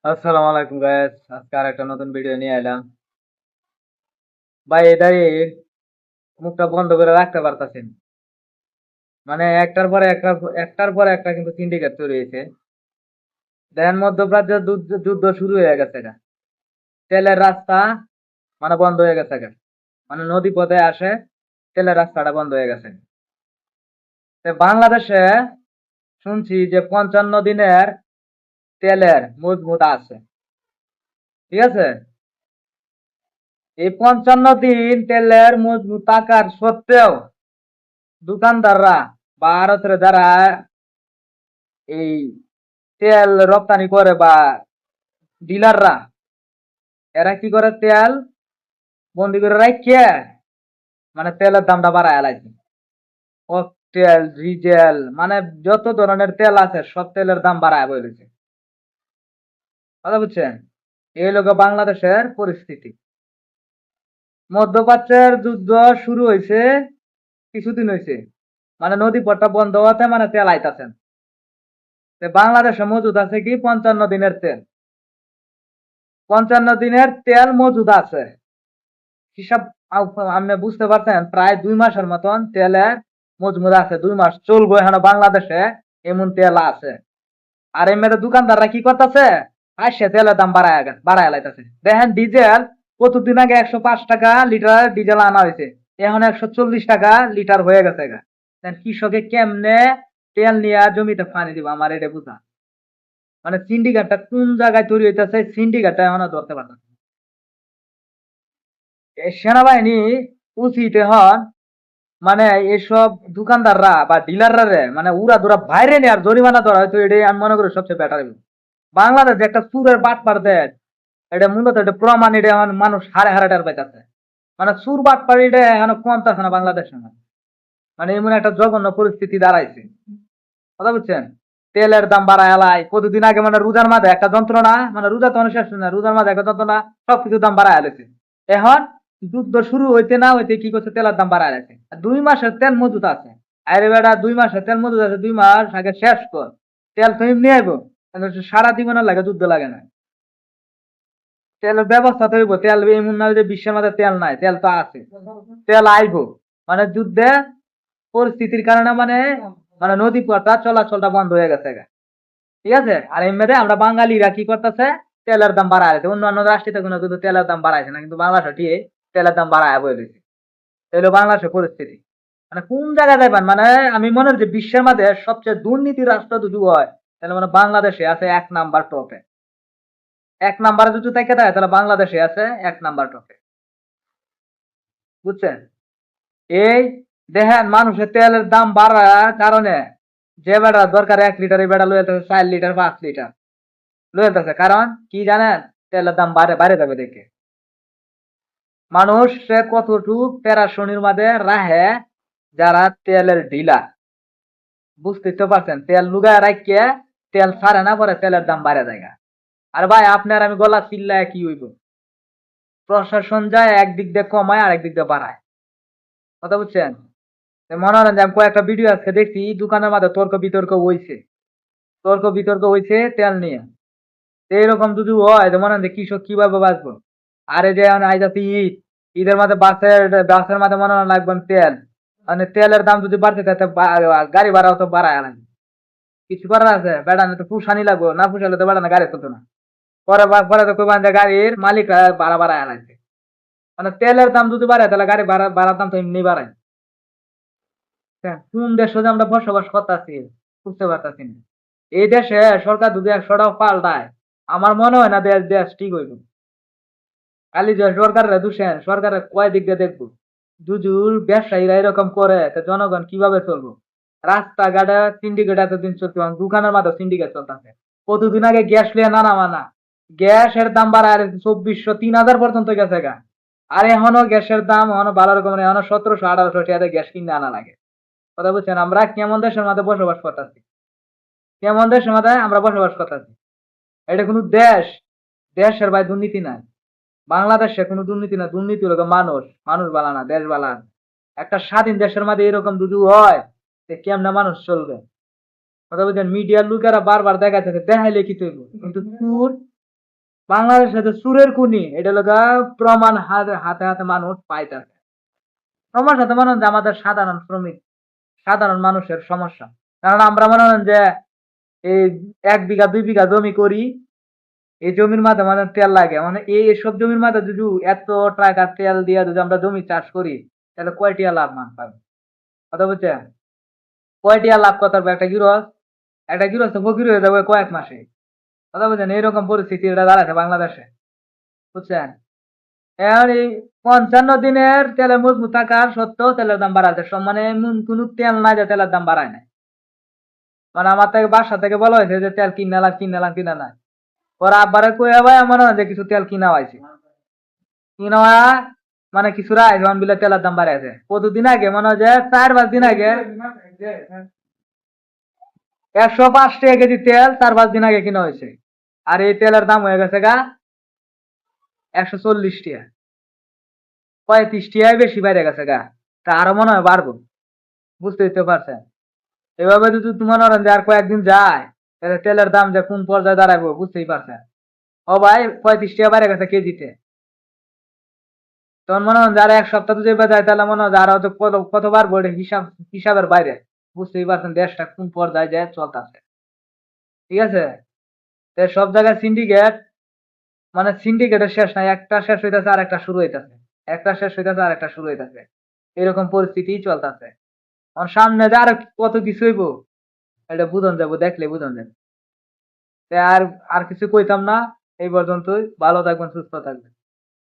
আসসালামু আলাইকুম গাইস, আজকে আর একটা নতুন ভিডিও নিয়ে এলাম। ভাই এটাই মুখটা বন্ধ করে রাখতে পারতাছেন। মানে একটার পর একটা কিন্তু সিন্ডিকেট তৈরি হয়েছে। দেখেন মধ্যপ্রাচ্যের যুদ্ধ শুরু হয়ে গেছে গা। তেলের রাস্তা মানে বন্ধ হয়ে গেছে গা। মানে নদী পথে আসে, তেলের রাস্তাটা বন্ধ হয়ে গেছে। তো বাংলাদেশে শুনছি যে 55 দিনের তেলের মজুত আছে। ঠিক আছে, এই 55 দিন তেলের মজুত থাকার সত্ত্বেও দোকানদাররা বা আড়তরে যারা এই তেল রপ্তানি করে বা ডিলাররা, এরা কি করে তেল বন্দি করে রাখিয়ে মানে তেলের দামটা বাড়ায় লাইছে। তেল ডিজেল মানে যত ধরনের তেল আছে সব তেলের দাম বাড়ায় বলেছে। কথা বুঝছেন? এই লোক বাংলাদেশের পরিস্থিতি। মধ্যপ্রাচ্যের যুদ্ধ শুরু হয়েছে, কিছুদিন হয়েছে। মানে নদী পথটা বন্ধ হতে মানে তেল আইতাছেন। বাংলাদেশে মজুদ আছে কি 55 দিনের তেল। 55 দিনের তেল মজুদ আছে। হিসাব আপনি বুঝতে পারছেন, প্রায় 2 মাসের মতন তেলের মজুদ আছে। 2 মাস চলবো এখন বাংলাদেশে এমন তেল আছে। আর এই মেয়েদের দোকানদাররা কি করতেছে, আসছে তেলের দাম বাড়ায় লাইতেছে। দেখেন ডিজেল কতদিন আগে 105 টাকা লিটার ডিজেল আনা হয়েছে, এখন 140 টাকা লিটার হয়ে গেছে। কৃষকে কেমনে তেল নিয়ে জমিতে পানি দিব, আমার এটা বুঝা। মানে সিন্ডিকেটটা কোন জায়গায় তৈরি হইতেছে, সিন্ডিকেটটা এখনো ধরতে পারতেছে। সেনাবাহিনী উচিত হন মানে এসব দোকানদাররা বা ডিলাররা রে মানে উড়া ধরা বাইরে নেই আর জরিমানা ধরা হয়তো এটাই আমি মনে করি সবচেয়ে বেটার। বাংলাদেশ যে একটা সুরের বাটপার দেশ, এটা মূলত এটা প্রমাণ, এটা এখন মানুষ হারে হারে টের পাইতেছে। মানে সুর বাটপার এটা এখন কমতেছে না বাংলাদেশে। মানে এমন একটা জঘন্য পরিস্থিতি দাঁড়াইছে। কথা বুঝছেন? তেলের দাম বাড়ায় এলাই কতদিন আগে, মানে রোজার মাঝে একটা যন্ত্রণা, মানে রোজা তো শেষ না, রোজার মাঝে একটা যন্ত্রণা, সবকিছু দাম বাড়ায় এলেছে। এখন যুদ্ধ শুরু হইতে না হইতে কি করছে, তেলের দাম বাড়ায় এলেছে। 2 মাসের তেল মজুত আছে। আরে বেটা 2 মাসের তেল মজুত আছে, 2 মাস আগে শেষ কর। তেল তো এমনি আইবো, সারা জীবনের লাগে যুদ্ধ লাগে না। তেলের ব্যবস্থা তো হইব, তেল এমন না যে বিশ্বের মধ্যে তেল নাই, তেল তো আছে। তেল আইবো, মানে যুদ্ধে পরিস্থিতির কারণে মানে মানে নদী পথটা চলাচলটা বন্ধ হয়ে গেছে। ঠিক আছে, আর এমনিতে আমরা বাঙালিরা কি করতেছে, তেলের দাম বাড়াইছে। অন্যান্য রাষ্ট্রীয় কোনো কিন্তু তেলের দাম বাড়াইছে না, কিন্তু বাংলাদেশে ঠিক তেলের দাম বাড়ায় বলে দিচ্ছে। তাহলে বাংলাদেশের পরিস্থিতি মানে কোন জায়গায় যাবেন, মানে আমি মনে হয় যে বিশ্বের মধ্যে সবচেয়ে দুর্নীতি রাষ্ট্র যদি হয়, তাহলে মানে বাংলাদেশে আছে 1 নাম্বার টপে। 1 নাম্বারে যদি থেকে থাকে তাহলে বাংলাদেশে আছে 1 নাম্বার টপে। বুঝছেন? এই দেখেন মানুষের তেলের দাম বাড়ার কারণে যে বেড়া দরকার 1 লিটার, এই বেড়া লয়ে 4 লিটার 5 লিটার লয়ে। কারণ কি জানেন? তেলের দাম বাড়ে বাড়ে যাবে দেখে। মানুষ সে কতটুক পেরাশনির মাঝে রাহে, যারা তেলের ডিলার। বুঝতেই তো পারছেন, তেল লুগায় রাখিয়ে তেল ছাড়ে না, পরে তেলের দাম বাড়ে যায়। আর ভাই আপনার আমি গলা চিল্লায় কি হইব? প্রশাসন যায় একদিক দিয়ে কমায় আর একদিক দিয়ে বাড়ায়। কথা বুঝছেন? মনে হয় যে আমি কয়েকটা ভিডিও আজকে দেখছি, দোকানের মাঝে তর্ক বিতর্ক হইছে। তর্ক বিতর্ক হইছে তেল নিয়ে। এইরকম যদি হয় তো মনে হয় যে কৃষক কিভাবে বাঁচবো। আর এই যে আইতাছি ঈদ, ঈদের মাঝে বাসের মাঝে মনে হয় লাগবে তেল। মানে তেলের দাম যদি বাড়তে থাকে গাড়ি ভাড়াও তো বাড়ায় না। কিছু করার আছে বেড়া, তো পুষানি লাগবো, না পুষালে তো বেড়া না গাড়ি চলতো না। পরে তো কইবেন যে গাড়ির মালিকরা ভাড়া বাড়ায় আনাইছে। মানে তেলের দাম যদি বাড়ে তাহলে গাড়ি ভাড়ার দাম তো এমনি বাড়ায়। কোন দেশে যে আমরা বসবাস করতেছি বুঝতে পারতাছি না। এই দেশে সরকার যদি 100টাও পাল্টায়, আমার মনে হয় না দেশ দেশ ঠিক হইব। খালি যে সরকারের দূষণ, সরকারের কয় দিক দিয়ে দেখবো। দুজুর ব্যবসায়ীরা এরকম করে তো জনগণ কিভাবে চলবো? রাস্তাঘাটে সিন্ডিকেট এতদিন চলতে, দোকানের মাঝে সিন্ডিকেট চলতেছে। কতদিন আগে গ্যাস লিয়ে নানা মানা, গ্যাসের দাম বাড়ায় 2400 3000 পর্যন্ত গেছে গা। আর এখনো গ্যাসের দাম এখনো ভালো রকম, এখনো 1700 1800 টাকা গ্যাস কিনে আনা লাগে। কথা বুঝছেন? আমরা কেমন দেশের মধ্যে বসবাস করতেছি, কেমন দেশের মধ্যে আমরা বসবাস করতেছি। এটা কোনো দেশ? দেশের ভাই দুর্নীতি নাই। বাংলাদেশে কোনো দুর্নীতি না, দুর্নীতি হলো মানুষ, মানুষ বালা না, দেশ বালা না। একটা স্বাধীন দেশের মধ্যে এরকম যদি হয়, কেমনে মানুষ চলবে? কথা বলছেন? মিডিয়ার লোকেরা বারবার দেখাইতেছে, দেখাইলে কি তৈব, কিন্তু চুর বাংলাদেশে যে সুরের কুনি এটা লগা প্রমাণ হাতে হাতে হাতে মানুষ পাইতেছে। সমস্যা তো মনে হয় যে আমাদের সাধারণ শ্রমিক, সাধারণ মানুষের সমস্যা। কারণ আমরা মনে হয় যে এই 1 বিঘা 2 বিঘা জমি করি, এই জমির মাঝে মানে তেল লাগে, মানে এইসব জমির মাঝে যদি এত টাকা তেল দিয়ে যদি আমরা জমি চাষ করি, তাহলে কয়টিয়া লাভ মান পাবে? কথা বুঝছেন? কয়টিয়া লাভ করতে পারবে একটা গৃহস্থ ফকির হয়ে যাবে কয়েক মাসে। কথা বুঝছেন? এইরকম পরিস্থিতি এটা দাঁড়াচ্ছে বাংলাদেশে, বুঝছেন? এখন এই 55 দিনের তেলের মজবুত থাকার সত্ত্বেও তেলের দাম বাড়াচ্ছে, সব মানে এমন কোনো তেল নাই যে তেলের দাম বাড়ায় নাই। মানে আমার থেকে বাসা থেকে বলা হয়েছে যে তেল কিনা নাই। ওরা আব্বারে কয়ে ভাই মনে হয় যে কিছু তেল কিনা হয়েছে, কিনা হওয়া মানে কিছু রায় যখন বিলে তেলের দাম বাড়াইছে। কতদিন আগে মনে হয় যে 4-5 দিন আগে 105 টাকা কেজি তেল 4-5 দিন আগে কিনা হয়েছে, আর এই তেলের দাম হয়ে গেছে গা 140 টাকা, 35 টাকায় বেশি বাইরে গেছে গা। তা আরো মনে হয় বাড়বো, বুঝতেই তো পারছেন। এভাবে যদি তোমার ধরেন যে আর কয়েকদিন যায়, তাহলে তেলের দাম যে কোন পর্যায়ে দাঁড়াবো বুঝতেই পারছেন। ও ভাই 35 টাকা বাইরে গেছে কেজিতে, তখন মনে হয় যে আর 1 সপ্তাহ যদি যায় তাহলে মনে হয় যে আরো হয়তো কত বাড়বো, এটা হিসাবের বাইরে। বুঝতেই পারছেন দেশটা কোন পর্যায়ে যায় চলতেছে, ঠিক আছে? তো সব জায়গায় সিন্ডিকেট, মানে সিন্ডিকেটের শেষ নাই, একটা শেষ হইতেছে আর একটা শুরু হইতেছে, একটা শেষ হইতেছে আর একটা শুরু হইতেছে, এরকম পরিস্থিতি চলতেছে। আর সামনে যে আরো কত কিছু হইব, এটা বুঝন যাবো, দেখলে বুঝন যাবে। আর আর কিছু কইতাম না, এই পর্যন্তই। ভালো থাকবেন, সুস্থ থাকবেন।